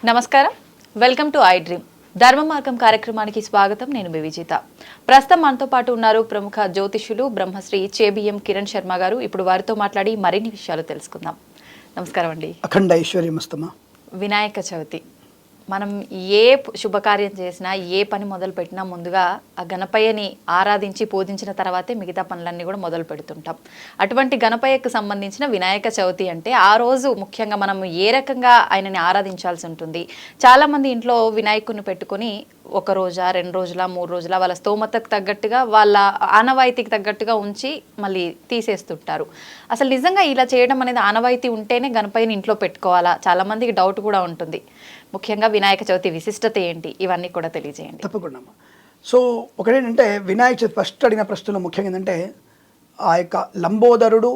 నమస్కారం, welcome to I dream. ధర్మ మార్గం కార్యక్రమానికి స్వాగతం. నేను మీ విజేత. ప్రస్తుతం మనతో పాటు ఉన్నారు ప్రముఖ జ్యోతిష్యులు బ్రహ్మశ్రీ చేబిఎం కిరణ్ శర్మ గారు. ఇప్పుడు వారితో మాట్లాడి మరిన్ని విషయాలు తెలుసుకుందాం. నమస్కారం అండి. అఖండ ఐశ్వర్యమస్తమా. వినాయక చవితి మనం ఏ శుభకార్యం చేసినా, ఏ పని మొదలు పెట్టినా ముందుగా ఆ గణపయ్యని ఆరాధించి పూజించిన తర్వాతే మిగతా పనులన్నీ కూడా మొదలు పెడుతుంటాం. అటువంటి గణపయ్యకు సంబంధించిన వినాయక చవితి అంటే ఆ రోజు ముఖ్యంగా మనం ఏ రకంగా ఆయనని ఆరాధించాల్సి ఉంటుంది? చాలామంది ఇంట్లో వినాయకుడిని పెట్టుకొని ఒక రోజా, 2 రోజుల, 3 రోజుల వాళ్ళ స్తోమతకు తగ్గట్టుగా, వాళ్ళ ఆనవాయితీకి తగ్గట్టుగా ఉంచి మళ్ళీ తీసేస్తుంటారు. అసలు నిజంగా ఇలా చేయడం అనేది ఆనవాయితీ ఉంటేనే గణపయ్యని ఇంట్లో పెట్టుకోవాలా? చాలామందికి డౌట్ కూడా ఉంటుంది. ముఖ్యంగా వినాయక చవితి విశిష్టత ఏంటి, ఇవన్నీ కూడా తెలియజేయండి. తప్పకుండా. సో ఒకటేంటంటే వినాయక చవితి ఫస్ట్ అడిగిన ప్రశ్నలో ముఖ్యంగా ఏంటంటే ఆ యొక్క లంబోదరుడు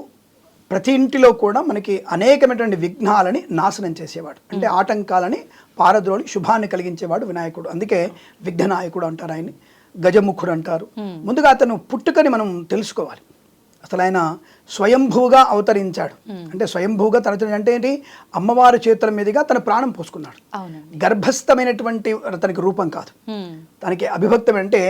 ప్రతి ఇంటిలో కూడా మనకి అనేకమైనటువంటి విఘ్నాలని నాశనం చేసేవాడు, అంటే ఆటంకాలని పారద్రోలి శుభాన్ని కలిగించేవాడు వినాయకుడు. అందుకే విఘ్ననాయకుడు అంటారు, ఆయన్ని గజముఖుడు అంటారు. ముందుగా అతను పుట్టుకని మనం తెలుసుకోవాలి. అసలు ఆయన స్వయంభూగా అవతరించాడు. అంటే స్వయంభూగా తన అంటే ఏంటి, అమ్మవారి చేతుల మీదుగా తన ప్రాణం పోసుకున్నాడు. గర్భస్థమైనటువంటి తనకి రూపం కాదు, తనకి అభిభక్తం అంటే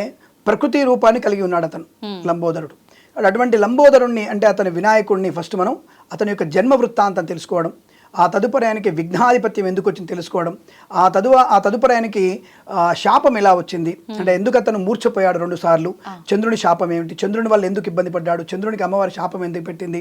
ప్రకృతి రూపాన్ని కలిగి ఉన్నాడు అతను లంబోదరుడు. అటువంటి లంబోదరుణ్ణి అంటే అతని వినాయకుడిని ఫస్ట్ మనం అతని యొక్క జన్మ వృత్తాంతం తెలుసుకోవడం, ఆ తదుపరి ఆయనకి విఘ్నాధిపత్యం ఎందుకు వచ్చింది తెలుసుకోవడం, ఆ తదుపరి ఆయనకి శాపం ఎలా వచ్చింది, అంటే ఎందుకు అతను మూర్ఛపోయాడు 2 సార్లు, చంద్రుని శాపం ఏమిటి, చంద్రుని వల్ల ఎందుకు ఇబ్బంది పడ్డాడు, చంద్రునికి అమ్మవారి శాపం ఎందుకు పెట్టింది,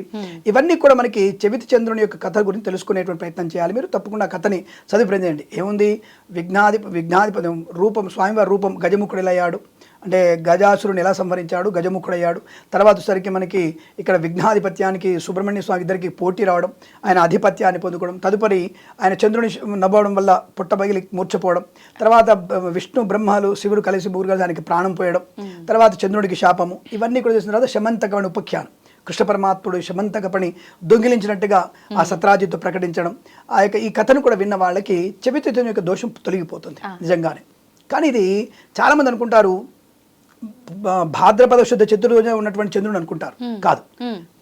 ఇవన్నీ కూడా మనకి చవితి చంద్రుని యొక్క కథ గురించి తెలుసుకునేటువంటి ప్రయత్నం చేయాలి. మీరు తప్పకుండా ఆ కథని చదివి ప్రయత్నించండి. ఏముంది, విఘ్నాధిపతి రూపం, స్వామివారి రూపం గజముఖుడు ఎలా అయ్యాడు, అంటే గజాసురుని ఎలా సంహరించాడు, గజముఖుడయ్యాడు. తర్వాత సరికి మనకి ఇక్కడ విఘ్నాధిపత్యానికి సుబ్రహ్మణ్య స్వామి ఇద్దరికి పోటీ రావడం, ఆయన ఆధిపత్యాన్ని పొందుకోవడం, తదుపరి ఆయన చంద్రుని నవ్వడం వల్ల పుట్టబగిలి మూర్చపోవడం, తర్వాత విష్ణు బ్రహ్మలు శివుడు కలిసి ముగ్గురు దానికి ప్రాణం పోయడం, తర్వాత చంద్రుడికి శాపము, ఇవన్నీ కూడా చేసిన తర్వాత శమంతకమని ఉపాఖ్యానం, కృష్ణ పరమాత్ముడు శమంతకపని దొంగిలించినట్టుగా ఆ సత్రాజిత్తు ప్రకటించడం. ఆ యొక్క ఈ కథను కూడా విన్న వాళ్ళకి చవితి యొక్క దోషం తొలగిపోతుంది నిజంగానే. కానీ ఇది చాలామంది అనుకుంటారు భాద్రపద శుద్ధ చతుర్రోజు ఉన్నటువంటి చంద్రుడు అనుకుంటారు. కాదు,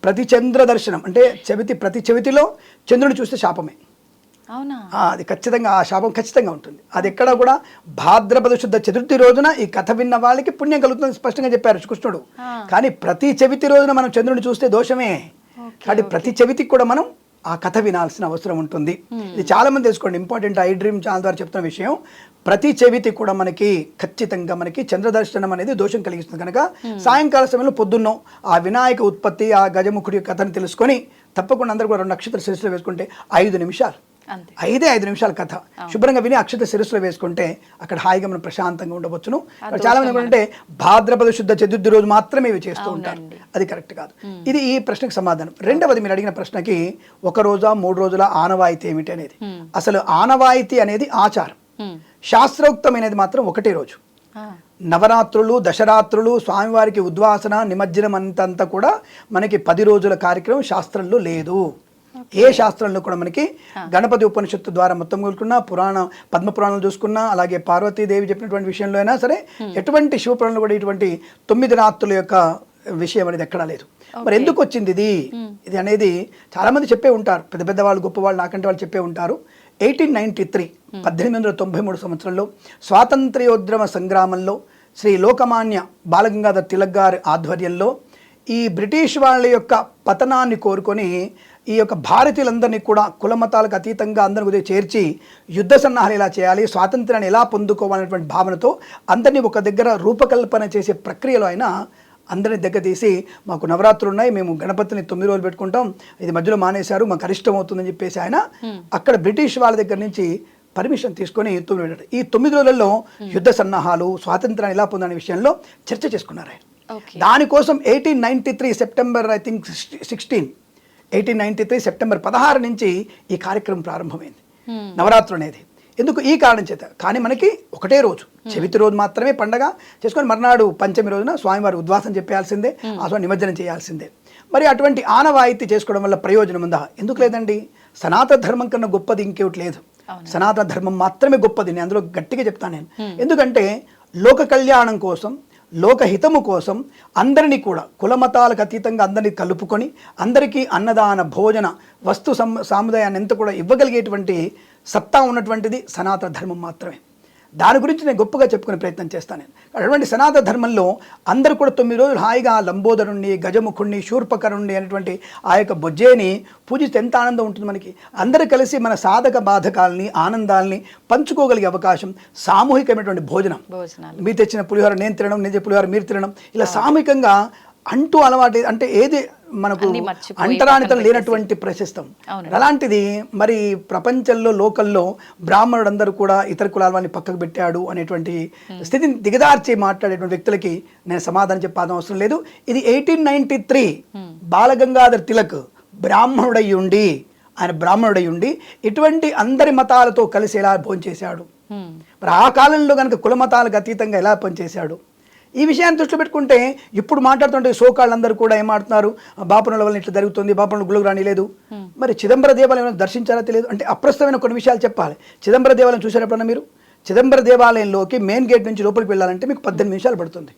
ప్రతి చంద్ర దర్శనం అంటే ప్రతి చవితిలో చంద్రుని చూస్తే శాపమే. అది ఖచ్చితంగా, ఆ శాపం ఖచ్చితంగా ఉంటుంది. అది ఎక్కడ కూడా భాద్రపద శుద్ధ చతుర్థి రోజున ఈ కథ విన్న వాళ్ళకి పుణ్యం కలుగుతుంది స్పష్టంగా చెప్పారు కృష్ణుడు. కానీ ప్రతి చవితి రోజున మనం చంద్రుని చూస్తే దోషమే. కాబట్టి ప్రతి చవితికి కూడా మనం ఆ కథ వినాల్సిన అవసరం ఉంటుంది. ఇది చాలా మంది తెలుసుకోండి, ఇంపార్టెంట్. ఐ డ్రీమ్ ఛానల్ ద్వారా చెప్తున్న విషయం, ప్రతి చెవితి కూడా మనకి ఖచ్చితంగా మనకి చంద్రదర్శనం అనేది దోషం కలిగిస్తుంది. కనుక సాయంకాల సమయంలో పొద్దున్నో ఆ వినాయక ఉత్పత్తి, ఆ గజముఖుడి కథను తెలుసుకొని తప్పకుండా అందరూ కూడా 2 నక్షత్ర శిరస్సులో వేసుకుంటే 5 నిమిషాలు, 5 నిమిషాల కథ శుభ్రంగా విని అక్షత శిరస్సులో వేసుకుంటే అక్కడ హాయిగా మనం ప్రశాంతంగా ఉండవచ్చును. చాలా మంది ఏంటంటే భాద్రపద శుద్ధ చతుర్థి రోజు మాత్రమే ఇవి చేస్తూ ఉంటారు, అది కరెక్ట్ కాదు. ఇది ఈ ప్రశ్నకు సమాధానం. రెండవది, మీరు అడిగిన ప్రశ్నకి 1 రోజా 3 రోజుల ఆనవాయితీ ఏమిటి అనేది. అసలు ఆనవాయితీ అనేది ఆచారం, శాస్త్రోక్తమైనది మాత్రం 1 రోజు. నవరాత్రులు, దశరాత్రులు, స్వామివారికి ఉద్వాసన, నిమజ్జనం అంతా కూడా మనకి 10 రోజుల కార్యక్రమం శాస్త్రంలో లేదు. ఏ శాస్త్రంలో కూడా మనకి గణపతి ఉపనిషత్తు ద్వారా మొత్తం కోలుకున్నా, పద్మ పురాణాలు చూసుకున్నా, అలాగే పార్వతీదేవి చెప్పినటువంటి విషయంలో అయినా సరే, ఎటువంటి శివపురాణంలో కూడా ఇటువంటి 9 రాత్రుల యొక్క విషయం అనేది ఎక్కడా లేదు. మరి ఎందుకు వచ్చింది ఇది అనేది చాలా మంది చెప్పే ఉంటారు, పెద్ద పెద్ద వాళ్ళు, గొప్ప వాళ్ళు, నాకంటే వాళ్ళు చెప్పే ఉంటారు. 1893 సంవత్సరంలో స్వాతంత్ర్యోద్యమ సంగ్రామంలో శ్రీ లోకమాన్య బాలగంగాధర్ తిలక్ గారి ఆధ్వర్యంలో ఈ బ్రిటిష్ వాళ్ళ యొక్క పతనాన్ని కోరుకొని ఈ యొక్క భారతీయులందరినీ కూడా కులమతాలకు అతీతంగా అందరిని చేర్చి యుద్ధ సన్నాహాలు ఎలా చేయాలి, స్వాతంత్ర్యాన్ని ఎలా పొందుకోవాలనేటువంటి భావనతో అందరినీ ఒక దగ్గర రూపకల్పన చేసే ప్రక్రియలో ఆయన అందరినీ దగ్గర తీసి, మాకు నవరాత్రులు ఉన్నాయి, మేము గణపతిని 9 రోజులు పెట్టుకుంటాం, ఇది మధ్యలో మానేశారు, మాకు అరిష్టం అవుతుందని చెప్పేసి ఆయన అక్కడ బ్రిటిష్ వాళ్ళ దగ్గర నుంచి పర్మిషన్ తీసుకొని 9 రోజులు, ఈ 9 రోజులలో యుద్ధ సన్నాహాలు, స్వాతంత్రాన్ని ఎలా పొందనే విషయంలో చర్చ చేసుకున్నారు ఆయన. దానికోసం 1893 సెప్టెంబర్ 16 నుంచి ఈ కార్యక్రమం ప్రారంభమైంది, నవరాత్రులు అనేది. ఎందుకు? ఈ కారణం చేత. కానీ మనకి 1 రోజు చవితి రోజు మాత్రమే పండగ చేసుకొని మర్నాడు పంచమి రోజున స్వామివారి ఉద్వాసం చెప్పాల్సిందే, ఆ స్వామి నిమజ్జనం చేయాల్సిందే. మరి అటువంటి ఆనవాయితీ చేసుకోవడం వల్ల ప్రయోజనం ఉందా? ఎందుకు లేదండి. సనాతన ధర్మం కన్నా గొప్పది ఇంకేమిటి లేదు. సనాతన ధర్మం మాత్రమే గొప్పది, నేను అందులో గట్టిగా చెప్తాను నేను. ఎందుకంటే లోక కళ్యాణం కోసం, లోకహితము కోసం అందరినీ కూడా కులమతాలకు అతీతంగా అందరినీ కలుపుకొని అందరికీ అన్నదాన భోజన వస్తు సాముదాయాన్ని ఎంత కూడా ఇవ్వగలిగేటువంటి సత్తా ఉన్నటువంటిది సనాతన ధర్మం మాత్రమే. దాని గురించి నేను గొప్పగా చెప్పుకునే ప్రయత్నం చేస్తాను. నేను అటువంటి సనాతన ధర్మంలో అందరూ కూడా 9 రోజులు హాయిగా లంబోదరుణ్ణి, గజముఖుణ్ణి, శూర్పకరుణ్ణి అనేటువంటి ఆ యొక్క బొజ్జేని పూజిస్తే ఎంత ఆనందం ఉంటుంది మనకి. అందరూ కలిసి మన సాధక బాధకాలని, ఆనందాలని పంచుకోగలిగే అవకాశం, సామూహికమైనటువంటి భోజనం. మీరు తెచ్చిన పులిహోర నేను తినడం, నేను పులిహోర మీరు తినడం, ఇలా సామూహికంగా అంటూ అలవాటు, అంటే ఏది మనకు అంటరానితనం లేనటువంటి ప్రశస్తం. అలాంటిది మరి ప్రపంచంలో లోకల్లో బ్రాహ్మణుడందరూ కూడా ఇతర కులాల వాళ్ళని పక్కకు పెట్టాడు అనేటువంటి స్థితిని దిగదార్చి మాట్లాడేటువంటి వ్యక్తులకి నేను సమాధానం చెప్పాల్సిన అవసరం లేదు. ఇది 1893 బాలగంగాధర్ తిలక్ బ్రాహ్మణుడై ఉండి ఇటువంటి అందరి మతాలతో కలిసి ఎలా భోంచేశాడు, మరి ఆ కాలంలో కనుక కుల మతాలకు అతీతంగా ఎలా పనిచేశాడు, ఈ విషయాన్ని దృష్టిలో పెట్టుకుంటే ఇప్పుడు మాట్లాడుతుంటే సోకాళ్ళందరూ కూడా ఏం మాట్లాడుతున్నారు, బాపనుల వల్ల ఇట్లా జరుగుతుంది, బాపనుల గుళ్ళకు రానిలేదు. మరి చిదంబర దేవాలయం దర్శించారా తెలియదు. అంటే అప్రస్తుతమైన కొన్ని విషయాలు చెప్పాలి. చిదంబర దేవాలయం చూసారప్పుడన్నా మీరు? చిదంబర దేవాలయంలోకి మెయిన్ గేట్ నుంచి లోపలికి వెళ్ళాలంటే మీకు 18 నిమిషాలు పడుతుంది.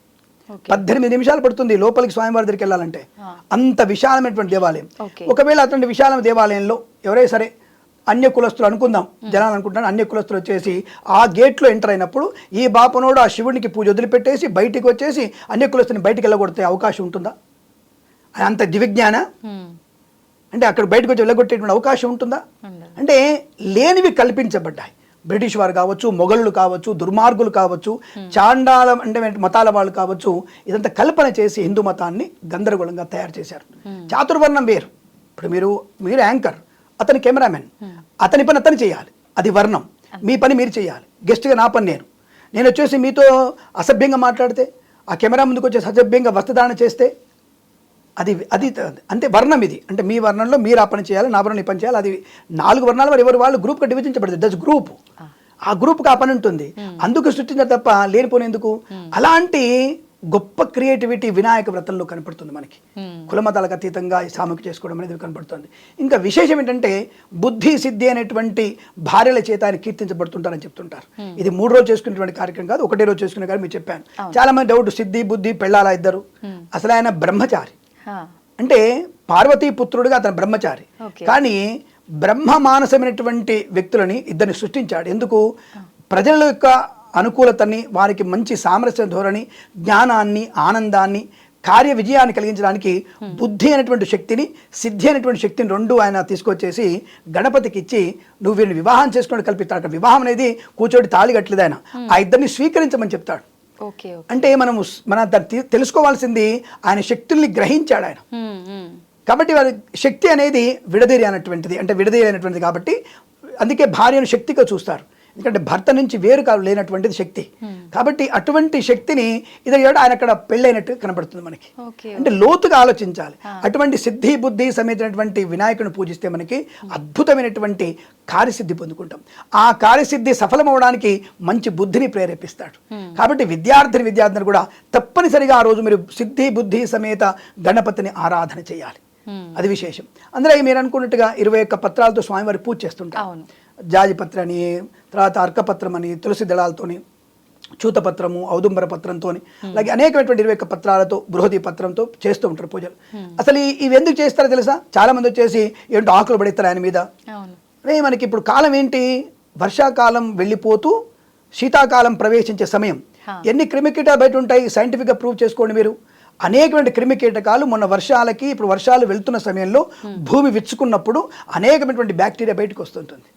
18 నిమిషాలు పడుతుంది లోపలికి స్వామివారి దగ్గరికి వెళ్ళాలంటే. అంత విశాలమైనటువంటి దేవాలయం. ఒకవేళ అటువంటి విశాలమైన దేవాలయంలో ఎవరైనా సరే అన్య కులస్తులు అనుకుందాం, జనాలు అనుకుంటాను, అన్య కులస్తులు వచ్చేసి ఆ గేట్లో ఎంటర్ అయినప్పుడు ఈ బాపనోడు ఆ శివునికి పూజ వదిలిపెట్టేసి బయటికి వచ్చేసి అన్య కులస్తుని బయటికి వెళ్ళగొడితే అవకాశం ఉంటుందా? అంత దివిజ్ఞాన అంటే అక్కడ బయటకు వచ్చి వెళ్ళగొట్టేటువంటి అవకాశం ఉంటుందా? అంటే లేనివి కల్పించబడ్డాయి. బ్రిటిష్ వారు కావచ్చు, మొఘళ్ళు కావచ్చు, దుర్మార్గులు కావచ్చు, చాండాల అంటే మతాల వాళ్ళు కావచ్చు, ఇదంతా కల్పన చేసి హిందూ మతాన్ని గందరగోళంగా తయారు చేశారు. చాతుర్వర్ణం వేరు. ఇప్పుడు మీరు యాంకర్, అతని కెమెరామెన్, అతని పని అతను చేయాలి, అది వర్ణం. మీ పని మీరు చేయాలి. గెస్ట్గా నా పని నేను వచ్చేసి మీతో అసభ్యంగా మాట్లాడితే, ఆ కెమెరా ముందుకు వచ్చేసి అసభ్యంగా వస్త్రధారణ చేస్తే అది అంటే వర్ణం ఇది. అంటే మీ వర్ణంలో మీరు ఆ పని చేయాలి, నా వర్ణం ఈ పని చేయాలి. అది 4 వర్ణాలు మరి ఎవరు వాళ్ళు గ్రూప్గా డివిజించబడుతుంది. That's group. ఆ గ్రూప్కి ఆ పని ఉంటుంది. అందుకు సృష్టించారు తప్ప లేనిపోనేందుకు. అలాంటి గొప్ప క్రియేటివిటీ వినాయక వ్రతంలో కనపడుతుంది మనకి. కులమతాలకు అతీతంగా ఈ సామూహిక చేసుకోవడం అనేది కనపడుతుంది. ఇంకా విశేషం ఏంటంటే బుద్ధి సిద్ధి అనేటువంటి భార్యల చేత ఆయన కీర్తించబడుతుంటారని చెప్తుంటారు. ఇది 3 రోజులు చేసుకునేటువంటి కార్యక్రమం కాదు, ఒకటే రోజు చేసుకునే కానీ మీకు చెప్పాను. చాలా మంది డౌట్, సిద్ధి బుద్ధి పెళ్ళాలా ఇద్దరు? అసలు ఆయన బ్రహ్మచారి. అంటే పార్వతీ పుత్రుడిగా అతను బ్రహ్మచారి. కానీ బ్రహ్మ మానసమైనటువంటి వ్యక్తులని ఇద్దరిని సృష్టించాడు. ఎందుకు? ప్రజల యొక్క అనుకూలతని, వారికి మంచి సామరస్య ధోరణి, జ్ఞానాన్ని, ఆనందాన్ని, కార్య విజయాన్ని కలిగించడానికి బుద్ధి అనేటువంటి శక్తిని, సిద్ధి అనేటువంటి శక్తిని రెండు ఆయన తీసుకొచ్చేసి గణపతికి ఇచ్చి నువ్వు వీరిని వివాహం చేసుకుని కల్పిస్తాడు. వివాహం అనేది కూర్చోటి తాళి కట్టలేదు ఆయన, ఆ ఇద్దరిని స్వీకరించమని చెప్తాడు. అంటే మనం తెలుసుకోవాల్సింది ఆయన శక్తుల్ని గ్రహించాడు ఆయన. కాబట్టి వారి శక్తి అనేది విడదీరి అనేటువంటిది, అంటే విడదీరైనటువంటిది. కాబట్టి అందుకే భార్యను శక్తిగా చూస్తారు. ఎందుకంటే భర్త నుంచి వేరు కాదు లేనటువంటిది శక్తి. కాబట్టి అటువంటి శక్తిని ఆయన అక్కడ పెళ్ళైనట్టు కనబడుతుంది మనకి. అంటే లోతుగా ఆలోచించాలి. అటువంటి సిద్ధి బుద్ధి సమేతమైనటువంటి వినాయకుని పూజిస్తే మనకి అద్భుతమైనటువంటి కార్యసిద్ధి పొందుకుంటాం. ఆ కార్యసిద్ధి సఫలమవడానికి మంచి బుద్ధిని ప్రేరేపిస్తాడు. కాబట్టి విద్యార్థిని కూడా తప్పనిసరిగా ఆ రోజు మీరు సిద్ధి బుద్ధి సమేత గణపతిని ఆరాధన చేయాలి. అది విశేషం. అందులో మీరు అనుకున్నట్టుగా 21 పత్రాలతో స్వామివారి పూజ చేస్తుంటారు. జాజిపత్ర అని, తర్వాత అర్కపత్రం అని, తులసి దళాలతోని, చూతపత్రము, ఔదుంబర పత్రంతో, అలాగే అనేకమైనటువంటి 21 పత్రాలతో, బృహతి పత్రంతో చేస్తూ ఉంటారు పూజలు. అసలు ఇవి ఎందుకు చేస్తారో తెలుసా? చాలా మంది వచ్చేసి ఏంటో ఆకులు పడేస్తారు ఆయన మీద. మనకి ఇప్పుడు కాలం ఏంటి? వర్షాకాలం వెళ్ళిపోతూ శీతాకాలం ప్రవేశించే సమయం. ఎన్ని క్రిమికీటాలు బయట ఉంటాయి సైంటిఫిక్గా ప్రూవ్ చేసుకోండి మీరు. అనేకమైన క్రిమికీటకాలు మొన్న వర్షాలకి, ఇప్పుడు వర్షాలు వెళ్తున్న సమయంలో భూమి విచ్చుకున్నప్పుడు అనేకమైనటువంటి బ్యాక్టీరియా బయటకు వస్తుంటుంది.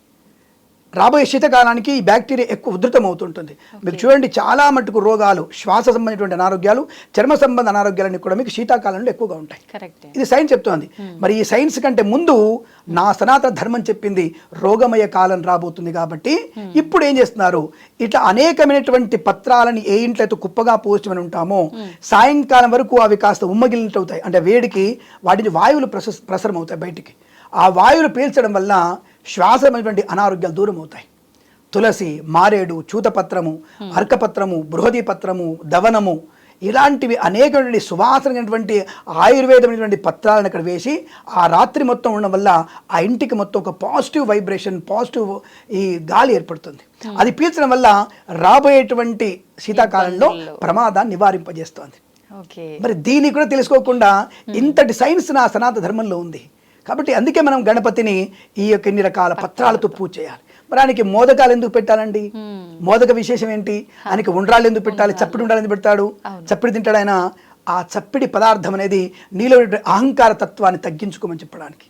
రాబోయే శీతకాలానికి ఈ బ్యాక్టీరియా ఎక్కువ ఉధృతం అవుతుంటుంది. మీరు చూడండి, చాలా మటుకు రోగాలు, శ్వాస సంబంధించినటువంటి అనారోగ్యాలు, చర్మ సంబంధ అనారోగ్యాలన్నీ కూడా మీకు శీతాకాలంలో ఎక్కువగా ఉంటాయి. ఇది సైన్స్ చెప్తోంది. మరి ఈ సైన్స్ కంటే ముందు నా సనాతన ధర్మం చెప్పింది రోగమయ కాలం రాబోతుంది. కాబట్టి ఇప్పుడు ఏం చేస్తున్నారు, ఇట్లా అనేకమైనటువంటి పత్రాలని ఏ ఇంట్లో అయితే కుప్పగా పోస్టమని ఉంటామో సాయంకాలం వరకు అవి కాస్త ఉమ్మగిలినట్టు అవుతాయి. అంటే వేడికి వాటిని వాయువులు ప్రసరం అవుతాయి బయటికి. ఆ వాయువులు పీల్చడం వల్ల శ్వాసమైనటువంటి అనారోగ్యాలు దూరం అవుతాయి. తులసి, మారేడు, చూతపత్రము, అర్కపత్రము, బృహదీ పత్రము, దవనము, ఇలాంటివి అనేకమైనటువంటి సువాసనటువంటి ఆయుర్వేదమైనటువంటి పత్రాలను అక్కడ వేసి ఆ రాత్రి మొత్తం ఉండడం వల్ల ఆ ఇంటికి మొత్తం ఒక పాజిటివ్ వైబ్రేషన్, పాజిటివ్ ఈ గాలి ఏర్పడుతుంది. అది పీల్చడం వల్ల రాబోయేటువంటి శీతాకాలంలో ప్రమాదాన్ని నివారింపజేస్తుంది. మరి దీన్ని కూడా తెలుసుకోకుండా ఇంతటి సైన్స్ నా సనాతన ధర్మంలో ఉంది. కాబట్టి అందుకే మనం గణపతిని ఈ యొక్క ఇన్ని రకాల పత్రాలతో పూజ చేయాలి. మరి ఆయనకి మోదకాలు ఎందుకు పెట్టాలండి? మోదక విశేషం ఏంటి? ఆయనకి ఉండ్రాళ్ళు ఎందుకు పెట్టాలి? చప్పిడి ఉండ్రాలు ఎందుకు పెడతాడు? చప్పిడి తింటాడు ఆయన. ఆ చప్పిడి పదార్థం అనేది నీలో అహంకార తత్వాన్ని తగ్గించుకోమని చెప్పడానికి.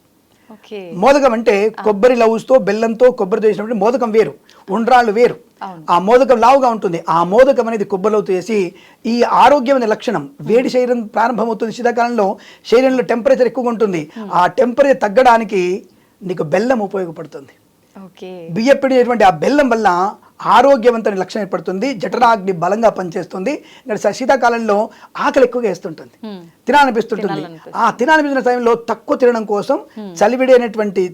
మోదకం అంటే కొబ్బరి లవుతో బెల్లంతో కొబ్బరి చేసినప్పుడు మోదకం వేరు, ఉండ్రాళ్ళు వేరు. ఆ మోదకం లావుగా ఉంటుంది. ఆ మోదకం అనేది కొబ్బరిలవుతో వేసి ఈ ఆరోగ్యమైన లక్షణం. వేడి శరీరం ప్రారంభమవుతుంది శీతాకాలంలో, శరీరంలో టెంపరేచర్ ఎక్కువగా ఉంటుంది. ఆ టెంపరేచర్ తగ్గడానికి నీకు బెల్లం ఉపయోగపడుతుంది. బియ్యపిండి ఆ బెల్లం వల్ల ఆరోగ్యవంతమైన లక్షణం ఏర్పడుతుంది. జఠరాగ్ని బలంగా పనిచేస్తుంది. ఇక్కడ శీతాకాలంలో ఆకలి ఎక్కువగా వేస్తుంటుంది, తినాలనిపిస్తుంటుంది. ఆ తినాలనిపిస్తున్న టైంలో తక్కువ తినడం కోసం చలివిడి అనేటువంటి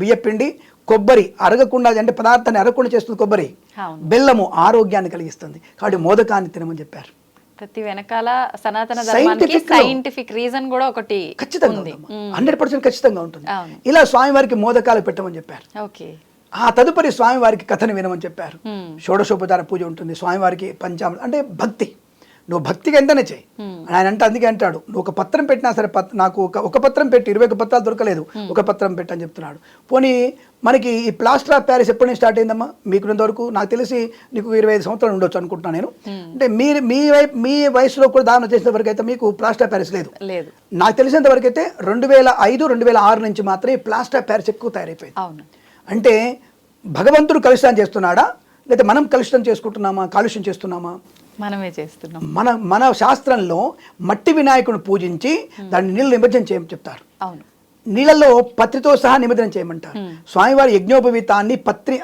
బియ్యపిండి, కొబ్బరి అరగకుండా అంటే పదార్థాన్ని అరగకుండా చేస్తుంది కొబ్బరి, బెల్లము ఆరోగ్యాన్ని కలిగిస్తుంది. కాబట్టి మోదకాన్ని తినమని చెప్పారు. ప్రతి వెనకాల సనాతన ధర్మానికి సైంటిఫిక్ రీజన్ కూడా ఒకటి ఖచ్చితంగా ఉంది, 100% ఖచ్చితంగా ఉంటుంది. ఇలా స్వామివారికి మోదకాలు పెట్టమని చెప్పారు. ఆ తదుపరి స్వామివారికి కథను వినమని చెప్పారు. షోడశోపచార పూజ ఉంటుంది. స్వామివారికి పంచామృతం అంటే భక్తి. నువ్వు భక్తిగా ఎంతనే చేయి ఆయన అంటే. అందుకే అంటాడు, నువ్వు ఒక పత్రం పెట్టినా సరే, నాకు ఒక పత్రం పెట్టి 21 పత్రాలు దొరకలేదు, ఒక పత్రం పెట్టని చెప్తున్నాడు. పోనీ మనకి ఈ ప్లాస్టర్ ఆఫ్ ప్యారిస్ ఎప్పటి నుంచి స్టార్ట్ అయిందమ్మా? మీకున్నంతవరకు నాకు తెలిసి నీకు 25 సంవత్సరాలు ఉండొచ్చు అనుకుంటున్నాను నేను. అంటే మీ వయసులో కూడా దానం చేసిన వరకు అయితే మీకు ప్లాస్టర్ ఆఫ్ ప్యారిస్ లేదు. నాకు తెలిసినంత వరకు అయితే 2005, 2006 నుంచి మాత్రమే ప్లాస్టర్ ఆఫ్ ప్యారిస్ ఎక్కువ తయారైపోయింది. అంటే భగవంతుడు కలుషితం చేస్తున్నాడా, లేదా మనం కలుషితం చేసుకుంటున్నామా, కాలుష్యం చేస్తున్నామా? మనమే చేస్తున్నాం. మన శాస్త్రంలో మట్టి వినాయకుడిని పూజించి దాన్ని నీళ్ళు నిమజ్జనం చేయమని చెప్తారు. నీళ్ళల్లో పత్రితో సహా నిమజ్జనం చేయమంటారు. స్వామివారి యజ్ఞోపవీతాన్ని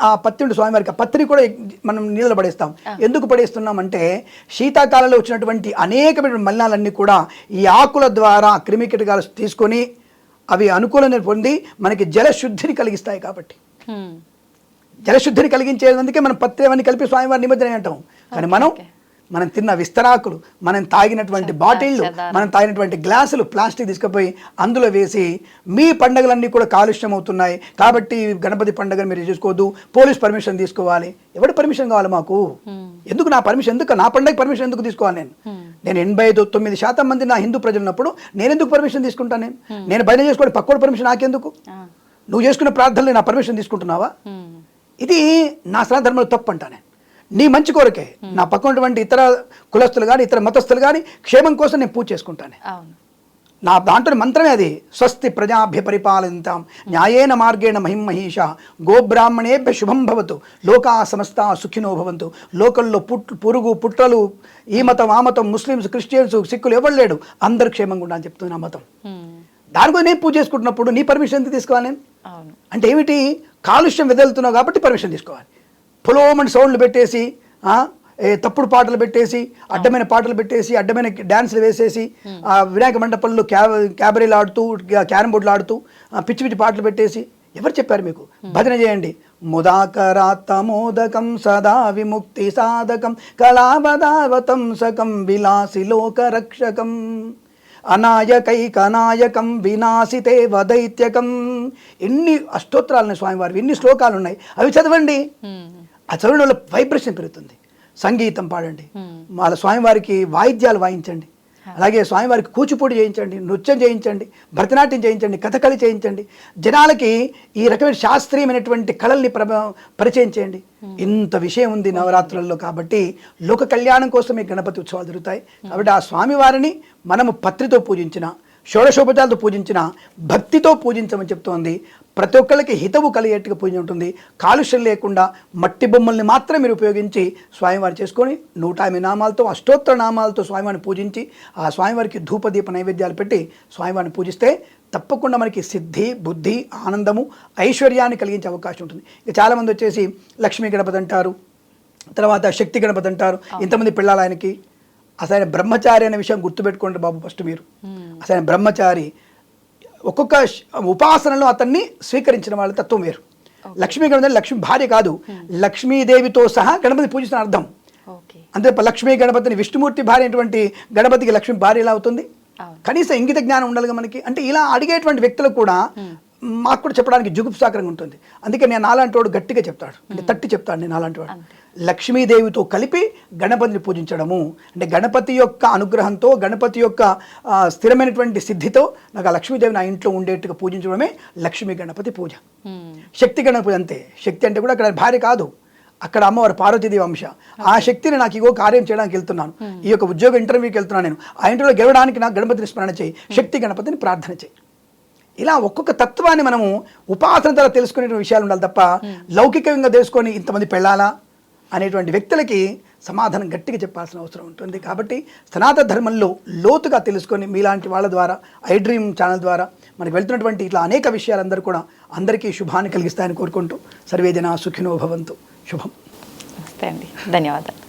ఆ పత్రి ఉంటే స్వామివారికి, ఆ పత్రి కూడా మనం నీళ్ళలో పడేస్తాం. ఎందుకు పడేస్తున్నాం అంటే శీతాకాలంలో వచ్చినటువంటి అనేకమైన మలినాలన్నీ కూడా ఈ ఆకుల ద్వారా క్రిమికీటకాలు తీసుకొని అవి అనుకూలంగా పొంది మనకి జలశుద్ధిని కలిగిస్తాయి. కాబట్టి జలశుద్ధిని కలిగించేందుకే మనం పత్రి అవన్నీ కలిపి స్వామివారి నిమజ్జనం అంటాం. కానీ మనం తిన్న విస్తరాకులు, మనం తాగినటువంటి బాటిళ్ళు, మనం తాగినటువంటి గ్లాసులు ప్లాస్టిక్ తీసుకుపోయి అందులో వేసి మీ పండుగలన్నీ కూడా కాలుష్యం అవుతున్నాయి. కాబట్టి గణపతి పండుగను మీరు చేసుకోవద్దు, పోలీస్ పర్మిషన్ తీసుకోవాలి. ఎవరి పర్మిషన్ కావాలి మాకు? ఎందుకు నా పర్మిషన్? ఎందుకు నా పండుగ పర్మిషన్ ఎందుకు తీసుకోవాలి? నేను 89% మంది నా హిందూ ప్రజలు ఉన్నప్పుడు నేను ఎందుకు పర్మిషన్ తీసుకుంటాను? నేను భజన చేసుకోవడం పక్కోడు పర్మిషన్ నాకెందుకు? నువ్వు చేసుకున్న ప్రార్థనలు నా పర్మిషన్ తీసుకుంటున్నావా? ఇది నా సనాతన ధర్మంలో తప్పు అంటాను. నీ మంచి కోరికే, నా పక్కనటువంటి ఇతర కులస్తులు కానీ ఇతర మతస్థులు కానీ క్షేమం కోసం నేను పూజ చేసుకుంటాను. నా దాంట్లో మంత్రమే అది, స్వస్తి ప్రజాభ్య పరిపాలింతాం న్యాయేన మార్గేణ మహిమహీష గోబ్రాహ్మణేభ్య శుభం భవతు లోకా సమస్త సుఖినో భవంతు. లోకల్లో పురుగు పుట్రలు, ఈ మతం ఆ మతం, ముస్లిమ్స్ క్రిస్టియన్స్ సిక్కులు ఎవరు లేడు, అందరు క్షేమంగా ఉండాలని చెప్తుంది నా మతం. దానికో నేను పూజ చేసుకుంటున్నప్పుడు నీ పర్మిషన్ ఎందుకు తీసుకోవాలి నేను? అంటే ఏమిటి? కాలుష్యం వెదలుతున్నావు కాబట్టి పర్మిషన్ తీసుకోవాలి. పొలోమని సౌండ్లు పెట్టేసి, తప్పుడు పాటలు పెట్టేసి, అడ్డమైన పాటలు పెట్టేసి, అడ్డమైన డ్యాన్సులు వేసేసి, వినాయక మండపంలో క్యాబరీలు ఆడుతూ, క్యారమ్ బోర్డులు ఆడుతూ, పిచ్చి పిచ్చి పాటలు పెట్టేసి ఎవరు చెప్పారు మీకు? భజన చేయండి. ముదాకరాత్త మోదకం సదా విముక్తి సాధకం కళావదావతం సకం విలాసి లోక రక్షకం అనాయకైకనాయకం వినాశితే వదైత్యకం. ఎన్ని అష్టోత్తరాలు స్వామివారి, ఎన్ని శ్లోకాలు ఉన్నాయి, అవి చదవండి. ఆ చదవడం వల్ల వైబ్రేషన్ పెరుగుతుంది. సంగీతం పాడండి, వాళ్ళ స్వామివారికి వాయిద్యాలు వాయించండి, అలాగే స్వామివారికి కూచిపూడి చేయించండి, నృత్యం చేయించండి, భరతనాట్యం చేయించండి, కథకళి చేయించండి. జనాలకి ఈ రకమైన శాస్త్రీయమైనటువంటి కళల్ని పరిచయం చేయండి. ఇంత విషయం ఉంది నవరాత్రులలో. కాబట్టి లోక కళ్యాణం కోసం ఈ గణపతి ఉత్సవాలు జరుగుతాయి. కాబట్టి ఆ స్వామివారిని మనము పత్రితో పూజించిన, షోడశోపచారాలతో పూజించిన, భక్తితో పూజించమని చెప్తోంది. ప్రతి ఒక్కళ్ళకి హితవు కలిగేట్టుగా పూజ ఉంటుంది. కాలుష్యం లేకుండా మట్టి బొమ్మల్ని మాత్రం మీరు ఉపయోగించి స్వామివారి చేసుకొని 108 నామాలతో, అష్టోత్తర నామాలతో స్వామివారిని పూజించి, ఆ స్వామివారికి ధూపదీప నైవేద్యాలు పెట్టి స్వామివారిని పూజిస్తే తప్పకుండా మనకి సిద్ధి, బుద్ధి, ఆనందము, ఐశ్వర్యాన్ని కలిగించే అవకాశం ఉంటుంది. ఇక చాలామంది వచ్చేసి లక్ష్మీ గణపతి అంటారు, తర్వాత శక్తి గణపతి అంటారు. ఇంతమంది పిల్లలు ఆయనకి. అసలు ఆయన బ్రహ్మచారి అనే విషయం గుర్తుపెట్టుకోండి బాబు ఫస్ట్ మీరు. అసలు ఆయన బ్రహ్మచారి. ఒక్కొక్క ఉపాసనలో అతన్ని స్వీకరించిన వాళ్ళ తత్వం వేరు. లక్ష్మీ గణపతి లక్ష్మీ భార్య కాదు, లక్ష్మీదేవితో సహా గణపతి పూజిస్తున్న అర్థం. అంతే. లక్ష్మీ గణపతిని విష్ణుమూర్తి భార్య అయినటువంటి గణపతికి లక్ష్మీ భార్య ఎలా అవుతుంది? కనీసం ఇంగిత జ్ఞానం ఉండాలిగా మనకి. అంటే ఇలా అడిగేటువంటి వ్యక్తులకు కూడా మాకు కూడా చెప్పడానికి జుగుప్సాకరంగా ఉంటుంది. అందుకే నేను అలాంటి వాడు గట్టిగా చెప్తాడు, అంటే తట్టి చెప్తాడు. నేను అలాంటి వాడు లక్ష్మీదేవితో కలిపి గణపతిని పూజించడము. అంటే గణపతి యొక్క అనుగ్రహంతో, గణపతి యొక్క స్థిరమైనటువంటి సిద్ధితో నాకు ఆ లక్ష్మీదేవి నా ఇంట్లో ఉండేట్టుగా పూజించడమే లక్ష్మీ గణపతి పూజ. శక్తి గణపతి అంతే. శక్తి అంటే కూడా అక్కడ భార్య కాదు, అక్కడ అమ్మవారు పార్వతీదేవి అంశ. ఆ శక్తిని నాకు ఇగో కార్యం చేయడానికి వెళ్తున్నాను, ఈ యొక్క ఉద్యోగ ఇంటర్వ్యూకి వెళ్తున్నాను, నేను ఆ ఇంటర్వ్యూలో గెలవడానికి నాకు గణపతిని స్మరణ చేయి, శక్తి గణపతిని ప్రార్థన చేయి. ఇలా ఒక్కొక్క తత్వాన్ని మనము ఉపాసన ద్వారా తెలుసుకునే విషయాలు ఉండాలి తప్ప లౌకికంగా తెలుసుకొని ఇంతమంది పెళ్ళాలా అనేటువంటి వ్యక్తులకి సమాధానం గట్టిగా చెప్పాల్సిన అవసరం ఉంటుంది. కాబట్టి సనాతన ధర్మంలో లోతుగా తెలుసుకొని మీలాంటి వాళ్ళ ద్వారా, ఐ డ్రీమ్ ఛానల్ ద్వారా మనకు వెళ్తున్నటువంటి ఇట్లా అనేక విషయాలందరూ కూడా అందరికీ శుభాన్ని కలిగిస్తాయని కోరుకుంటూ సర్వేజన సుఖినో భవంతు. శుభం. నమస్తే అండి, ధన్యవాదాలు.